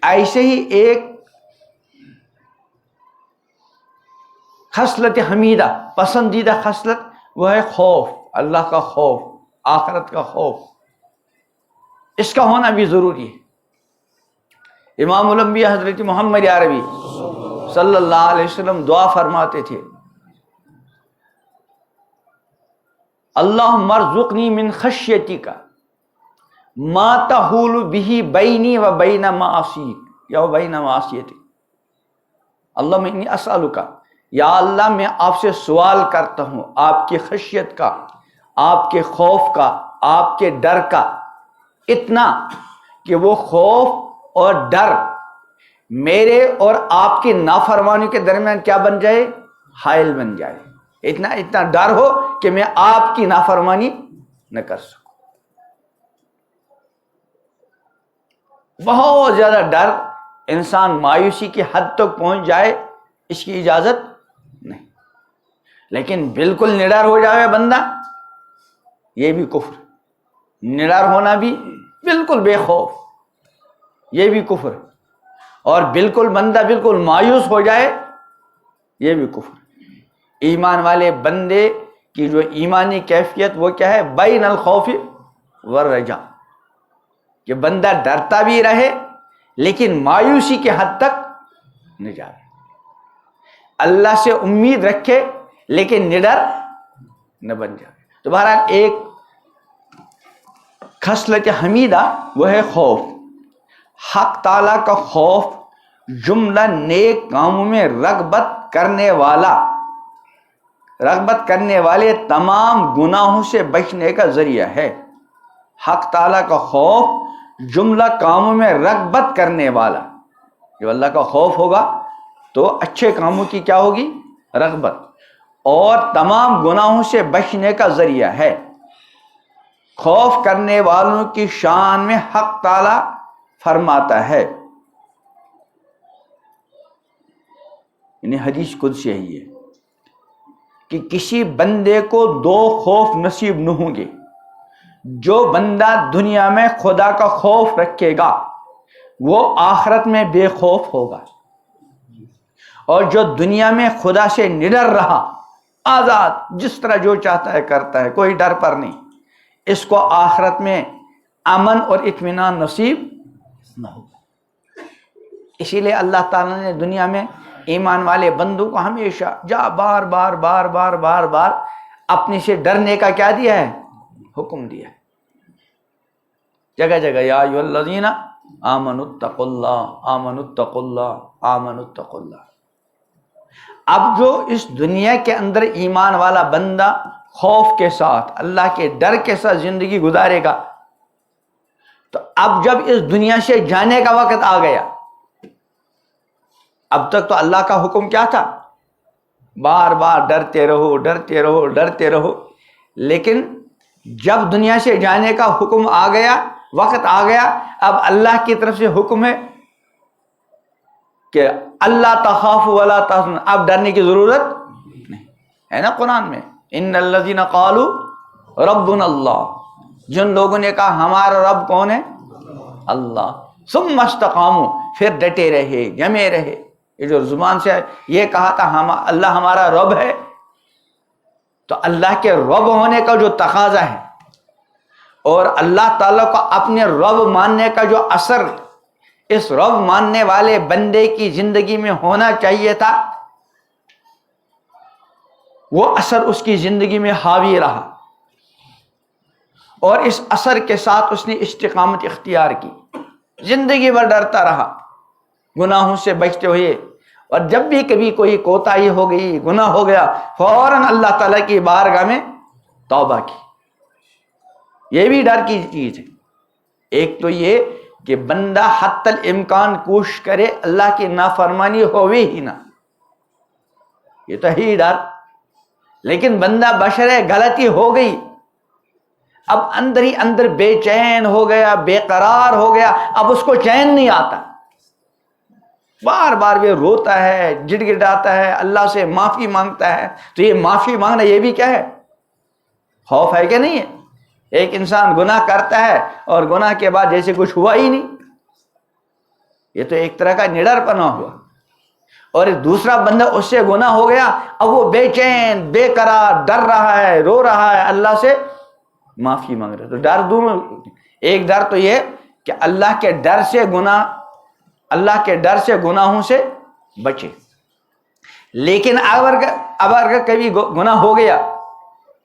ایسے ہی ایک خصلت حمیدہ پسندیدہ خصلت وہ ہے خوف، اللہ کا خوف، آخرت کا خوف، اس کا ہونا بھی ضروری ہے۔ امام الانبیاء حضرت محمد عربی صلی اللہ علیہ وسلم دعا فرماتے تھے، اللہم ارزقنی من خشیتک ما تحول بہ بینی و بین معاصیک یا بین معصیتک، اللہم انی اسألک، یا اللہ میں آپ سے سوال کرتا ہوں آپ کی خشیت کا، آپ کے خوف کا، آپ کے ڈر کا، اتنا کہ وہ خوف اور ڈر میرے اور آپ کی نافرمانی کے درمیان کیا بن جائے؟ حائل بن جائے، اتنا ڈر ہو کہ میں آپ کی نافرمانی نہ کر سکوں۔ بہت زیادہ ڈر انسان مایوسی کی حد تک پہنچ جائے، اس کی اجازت نہیں، لیکن بالکل نڈر ہو جائے بندہ، یہ بھی کفر، نڈر ہونا بھی بالکل بے خوف، یہ بھی کفر، اور بالکل بندہ بالکل مایوس ہو جائے، یہ بھی کفر۔ ایمان والے بندے کی جو ایمانی کیفیت وہ کیا ہے؟ بین الخوف والرجاء، کہ بندہ ڈرتا بھی رہے لیکن مایوسی کے حد تک نہ جائے، اللہ سے امید رکھے لیکن نڈر نہ بن جائے۔ تو بہرحال ایک خصلت حمیدہ وہ ہے خوف۔ حق تعالیٰ کا خوف جملہ نیک کاموں میں رغبت کرنے والے تمام گناہوں سے بچنے کا ذریعہ ہے۔ حق تعالیٰ کا خوف جملہ کاموں میں رغبت کرنے والا، جو اللہ کا خوف ہوگا تو اچھے کاموں کی کیا ہوگی؟ رغبت، اور تمام گناہوں سے بچنے کا ذریعہ ہے۔ خوف کرنے والوں کی شان میں حق تعالیٰ فرماتا ہے، یعنی حدیث قدسی ہے کہ کسی بندے کو دو خوف نصیب نہ ہوں گے۔ جو بندہ دنیا میں خدا کا خوف رکھے گا وہ آخرت میں بے خوف ہوگا، اور جو دنیا میں خدا سے نڈر رہا، آزاد جس طرح جو چاہتا ہے کرتا ہے، کوئی ڈر پر نہیں، اس کو آخرت میں امن اور اطمینان نصیب نہ ہوگا۔ اسی لیے اللہ تعالیٰ نے دنیا میں ایمان والے بندوں کو ہمیشہ بار بار اپنے سے ڈرنے کا کیا دیا ہے؟ حکم دیا ہے، جگہ جگہ یا ایھا الذین آمنوا اتقوا اللہ، آمنوا اتقوا اللہ، آمنوا اتقوا اللہ۔ اب جو اس دنیا کے اندر ایمان والا بندہ خوف کے ساتھ، اللہ کے ڈر کے ساتھ زندگی گزارے گا، تو اب جب اس دنیا سے جانے کا وقت آ گیا، اب تک تو اللہ کا حکم کیا تھا؟ بار بار ڈرتے رہو ڈرتے رہو ڈرتے رہو، لیکن جب دنیا سے جانے کا حکم آ گیا، وقت آ گیا، اب اللہ کی طرف سے حکم ہے کہ اللہ تخاف ولا تحزن، اب ڈرنے کی ضرورت نہیں ہے نا۔ قرآن میں ان الذین قالوا ربنا اللہ، جن لوگوں نے کہا ہمارا رب کون ہے؟ اللہ، ثم استقاموا، پھر ڈٹے رہے، جمے رہے، یہ جو زبان سے یہ کہا تھا اللہ ہمارا رب ہے، تو اللہ کے رب ہونے کا جو تقاضا ہے اور اللہ تعالیٰ کو اپنے رب ماننے کا جو اثر اس رب ماننے والے بندے کی زندگی میں ہونا چاہیے تھا، وہ اثر اس کی زندگی میں حاوی رہا، اور اس اثر کے ساتھ اس نے استقامت اختیار کی، زندگی بھر ڈرتا رہا گناہوں سے بچتے ہوئے، اور جب بھی کبھی کوئی کوتاہی ہو گئی، گناہ ہو گیا، فوراً اللہ تعالیٰ کی بارگاہ میں توبہ کی۔ یہ بھی ڈر کی چیز ہے۔ ایک تو یہ کہ بندہ حتی الامکان کوشش کرے اللہ کی نافرمانی ہوئے ہی نہ، یہ تو ہی ڈر، لیکن بندہ بشر ہے، غلطی ہو گئی، اب اندر ہی اندر بے چین ہو گیا، بے قرار ہو گیا، اب اس کو چین نہیں آتا، بار بار وہ روتا ہے، گڑ گڑاتا ہے، اللہ سے معافی مانگتا ہے۔ تو یہ معافی مانگنا یہ بھی کیا ہے؟ خوف ہے کہ نہیں ہے؟ ایک انسان گناہ کرتا ہے اور گناہ کے بعد جیسے کچھ ہوا ہی نہیں، یہ تو ایک طرح کا نڈر پنا ہوا. اور دوسرا بندہ اس سے گناہ ہو گیا، اب وہ بے چین بے قرار ڈر رہا ہے، رو رہا ہے، اللہ سے معافی مانگ رہا ہے. تو ڈر دونوں، ایک ڈر تو یہ کہ اللہ کے ڈر سے گناہوں سے بچے. لیکن اب اگر کبھی گناہ ہو گیا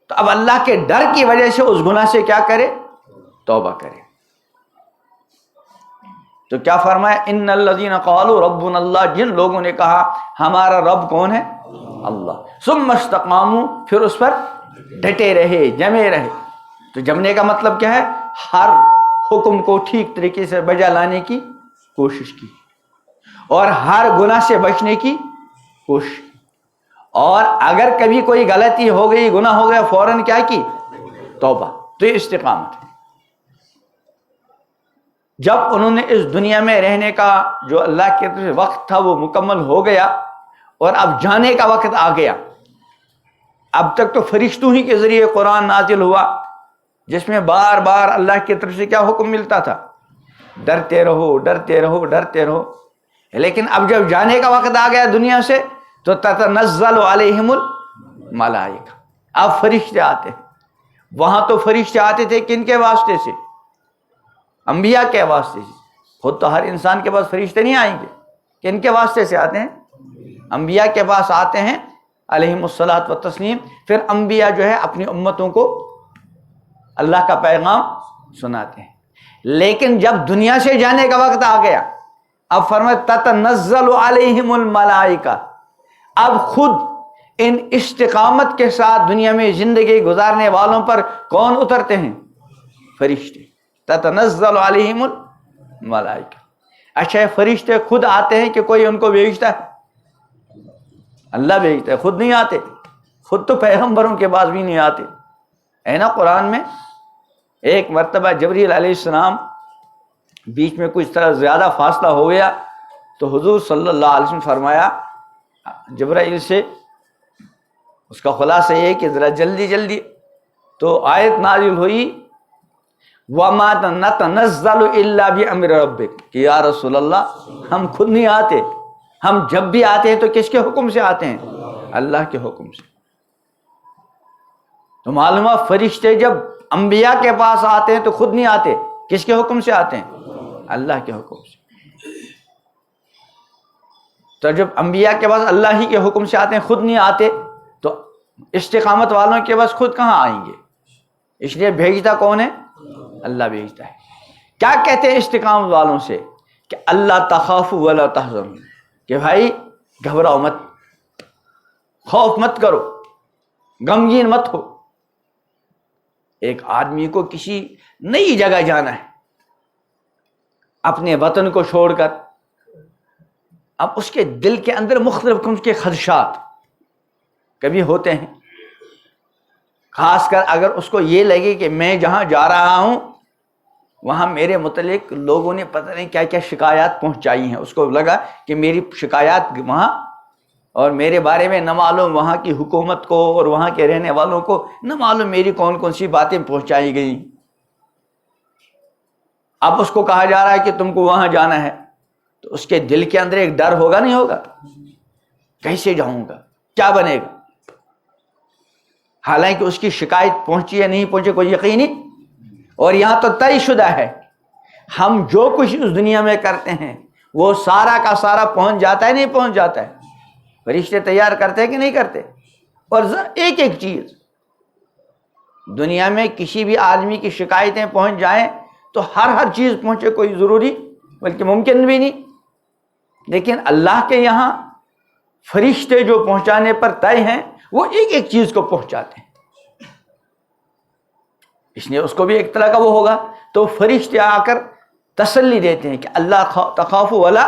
تو اب اللہ کے ڈر کی وجہ سے اس گناہ سے کیا کرے؟ توبہ کرے. تو کیا فرمایا؟ ان الذین قالوا ربنا اللہ، جن لوگوں نے کہا ہمارا رب کون ہے؟ اللہ. ثم استقاموا، پھر اس پر ڈٹے رہے، جمے رہے. تو جمنے کا مطلب کیا ہے؟ ہر حکم کو ٹھیک طریقے سے بجا لانے کی کوشش کی، اور ہر گناہ سے بچنے کی کوشش کی. اور اگر کبھی کوئی غلطی ہو گئی، گناہ ہو گیا، فوراً کیا کی؟ توبہ. تو یہ استقامت ہے. جب انہوں نے اس دنیا میں رہنے کا جو اللہ کی طرف سے وقت تھا وہ مکمل ہو گیا، اور اب جانے کا وقت آ گیا. اب تک تو فرشتوں ہی کے ذریعے قرآن نازل ہوا، جس میں بار بار اللہ کی طرف سے کیا حکم ملتا تھا؟ ڈرتے رہو، ڈرتے رہو، ڈرتے رہو. لیکن اب جب جانے کا وقت آ گیا دنیا سے تو تتنزل علیہم الملائکہ، اب فرشتے آتے ہیں. وہاں تو فرشتے آتے تھے کن کے واسطے سے؟ انبیاء کے واسطے سے. خود تو ہر انسان کے پاس فرشتے نہیں آئیں گے، کن کے واسطے سے آتے ہیں؟ انبیاء کے پاس آتے ہیں علیہم الصلاۃ والتسلیم. پھر انبیاء جو ہے اپنی امتوں کو اللہ کا پیغام سناتے ہیں. لیکن جب دنیا سے جانے کا وقت آ گیا، اب فرمایا تتنزل علیہم الملائکہ، اب خود ان استقامت کے ساتھ دنیا میں زندگی گزارنے والوں پر کون اترتے ہیں؟ فرشتے. تتنزل علیہم الملائکہ. اچھا، فرشتے خود آتے ہیں کہ کوئی ان کو بھیجتا ہے؟ اللہ بھیجتا ہے، خود نہیں آتے. خود تو پیغمبروں کے پاس بھی نہیں آتے. ہے نا قرآن میں ایک مرتبہ جبریل علیہ السلام بیچ میں کچھ طرح زیادہ فاصلہ ہو گیا تو حضور صلی اللہ علیہ وسلم فرمایا جبرائیل سے، اس کا خلاصہ یہ کہ ذرا جلدی جلدی. تو آیت نازل ہوئی وَمَا نَتَنَزَّلُ إِلَّا بِأَمْرِ رَبِّكَ، کہ یا رسول اللہ ہم خود نہیں آتے، ہم جب بھی آتے ہیں تو کس کے حکم سے آتے ہیں؟ اللہ کے حکم سے. تو معلوم ہے فرشتے جب انبیاء کے پاس آتے ہیں تو خود نہیں آتے، کس کے حکم سے آتے ہیں؟ اللہ کے حکم سے. تو جب انبیاء کے پاس اللہ ہی کے حکم سے آتے ہیں، خود نہیں آتے، تو استقامت والوں کے پاس خود کہاں آئیں گے؟ اس لیے بھیجتا کون ہے؟ اللہ بھیجتا ہے. کیا کہتے ہیں استقامت والوں سے؟ کہ اللہ تخافوا ولا تحزنوا، کہ بھائی گھبراؤ مت، خوف مت کرو، غمگین مت ہو. ایک آدمی کو کسی نئی جگہ جانا ہے اپنے وطن کو چھوڑ کر، اب اس کے دل کے اندر مختلف قسم کے خدشات کبھی ہوتے ہیں. خاص کر اگر اس کو یہ لگے کہ میں جہاں جا رہا ہوں وہاں میرے متعلق لوگوں نے پتہ نہیں کیا کیا شکایات پہنچائی ہیں، اس کو لگا کہ میری شکایات وہاں اور میرے بارے میں نہ معلوم وہاں کی حکومت کو اور وہاں کے رہنے والوں کو نہ معلوم میری کون کون سی باتیں پہنچائی گئیں. اب اس کو کہا جا رہا ہے کہ تم کو وہاں جانا ہے، تو اس کے دل کے اندر ایک ڈر ہوگا نہیں ہوگا؟ کیسے جاؤں گا، کیا بنے گا؟ حالانکہ اس کی شکایت پہنچی یا نہیں پہنچی کوئی یقین نہیں. اور یہاں تو طے شدہ ہے ہم جو کچھ اس دنیا میں کرتے ہیں وہ سارا کا سارا پہنچ جاتا ہے نہیں پہنچ جاتا ہے؟ فرشتے تیار کرتے ہیں کہ نہیں کرتے؟ اور ایک ایک چیز دنیا میں کسی بھی آدمی کی شکایتیں پہنچ جائیں تو ہر چیز پہنچے کوئی ضروری بلکہ ممکن بھی نہیں. لیکن اللہ کے یہاں فرشتے جو پہنچانے پر طے ہیں وہ ایک ایک چیز کو پہنچاتے ہیں. اس لیے اس کو بھی ایک طرح کا وہ ہوگا. تو فرشتے آ کر تسلی دیتے ہیں کہ اللہ تخافوا ولا،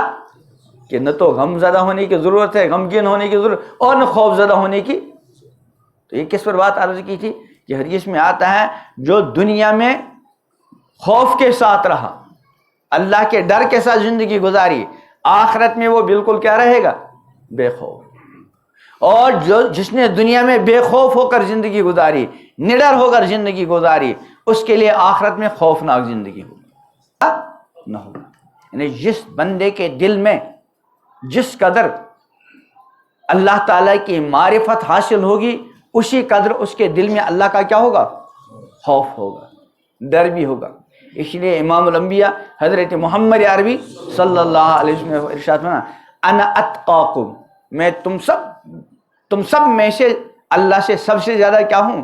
کہ نہ تو غم زدہ ہونے کی ضرورت ہے، غمگین ہونے کی ضرورت، اور نہ خوف زدہ ہونے کی. تو یہ کس پر بات عرض کی تھی کہ حدیث میں آتا ہے جو دنیا میں خوف کے ساتھ رہا، اللہ کے ڈر کے ساتھ زندگی گزاری، آخرت میں وہ بالکل کیا رہے گا؟ بے خوف. اور جس نے دنیا میں بے خوف ہو کر زندگی گزاری، نڈر ہو کر زندگی گزاری، اس کے لیے آخرت میں خوفناک زندگی ہوگی نہ ہوگا. یعنی جس بندے کے دل میں جس قدر اللہ تعالیٰ کی معرفت حاصل ہوگی اسی قدر اس کے دل میں اللہ کا کیا ہوگا؟ خوف ہوگا، ڈر بھی ہوگا۔ اس لیے امام الانبیاء حضرت محمد عربی صلی اللہ علیہ وسلم نے ارشاد فرمایا انا اتقاکم، میں تم سب میں سے اللہ سے سب سے زیادہ کیا ہوں؟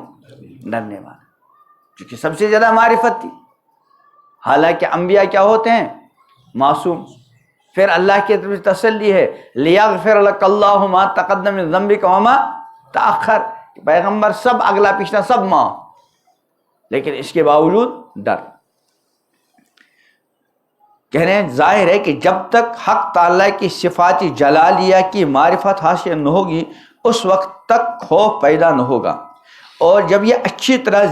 ڈرنے والا، کیونکہ سب سے زیادہ معرفت تھی۔ حالانکہ انبیاء کیا ہوتے ہیں؟ معصوم۔ پھر اللہ کی طرف تسلی ہے لیغفر لک اللہ ما تقدم من ذنبک وما تأخر، پیغمبر سب اگلا پچھلا سب معاف، لیکن اس کے باوجود ڈر۔ کہہ رہے ہیں ظاہر ہے کہ جب تک حق تعالیٰ کی صفات جلالیہ کی معرفت حاصل نہ ہوگی اس وقت تک خوف پیدا نہ ہوگا، اور جب یہ اچھی طرح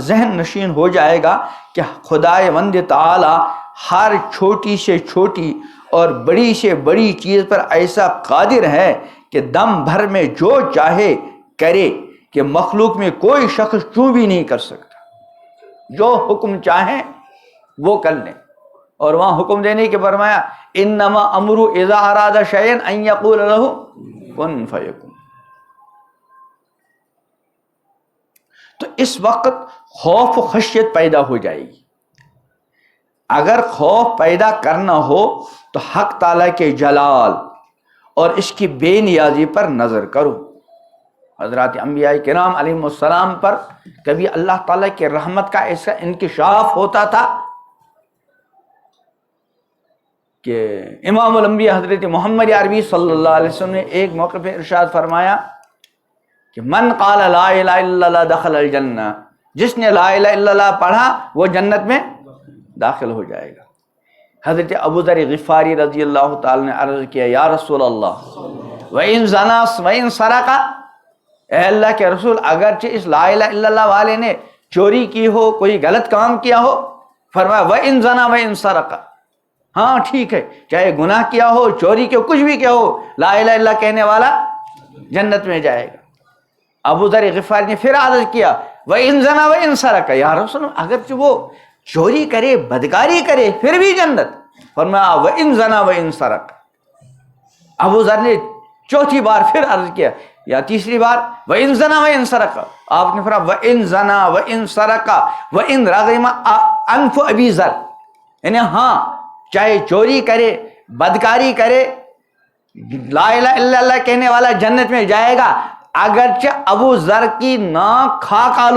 ذہن نشین ہو جائے گا کہ خدائے وند تعالی ہر چھوٹی سے چھوٹی اور بڑی سے بڑی چیز پر ایسا قادر ہے کہ دم بھر میں جو چاہے کرے، کہ مخلوق میں کوئی شخص چوں بھی نہیں کر سکتا، جو حکم چاہیں وہ کر لیں۔ اور وہاں حکم دینے کے فرمایا انما امرہ اذا اراد شیئا ان یقول لہ کن فیکون۔ تو اس وقت خوف و خشیت پیدا ہو جائے گی۔ اگر خوف پیدا کرنا ہو تو حق تعالیٰ کے جلال اور اس کی بے نیازی پر نظر کرو۔ حضرات انبیاء کرام علیہم السلام پر کبھی اللہ تعالیٰ کی رحمت کا ایسا انکشاف ہوتا تھا کہ امام الانبیاء حضرت محمد عربی صلی اللہ علیہ وسلم نے ایک موقع پہ ارشاد فرمایا کہ من قال لا الہ الا اللہ دخل الجنہ، جس نے لا الہ الا اللہ پڑھا وہ جنت میں داخل ہو جائے گا۔ حضرت ابو ذر غفاری رضی اللہ تعالی نے عرض کیا یا رسول اللہ وَإِن زَنَا وَإِن سَرَقَ، اے اللہ کے رسول اگرچہ اس لا الہ الا اللہ والے نے چوری کی ہو، کوئی غلط کام کیا ہو، فرمایا وَإِن زَنَا وَإِن سَرَقَ، ہاں ٹھیک ہے، چاہے گناہ کیا ہو، چوری کیا ہو، کچھ بھی کیا ہو، لا الہ الا اللہ کہنے والا جنت میں جائے گا۔ ابو ذر غفاری نے پھر عرض کیا وَإِن زَنَا وَإِن سَرَقَ، یا رسول اللہ اگرچہ وہ چوری کرے، بدکاری کرے، پھر بھی جنت؟ فرمایا وَإِن زَنَا وَإِن سَرَقَ۔ ابو ذر نے چوتھی بار پھر عرض کیا یا تیسری بار وَإِن زَنَا وَإِن سَرَقَ، آپ نے فرمایا وَإِن زَنَا وَإِن سَرَقَ وَإِن رَغِمَ أَنْفُ أَبِي ذر، یعنی ہاں چاہے چوری کرے، بدکاری کرے، لا الہ الا اللہ کہنے والا جنت میں جائے گا، اگرچہ ابو ذر کی ناک خاک آلود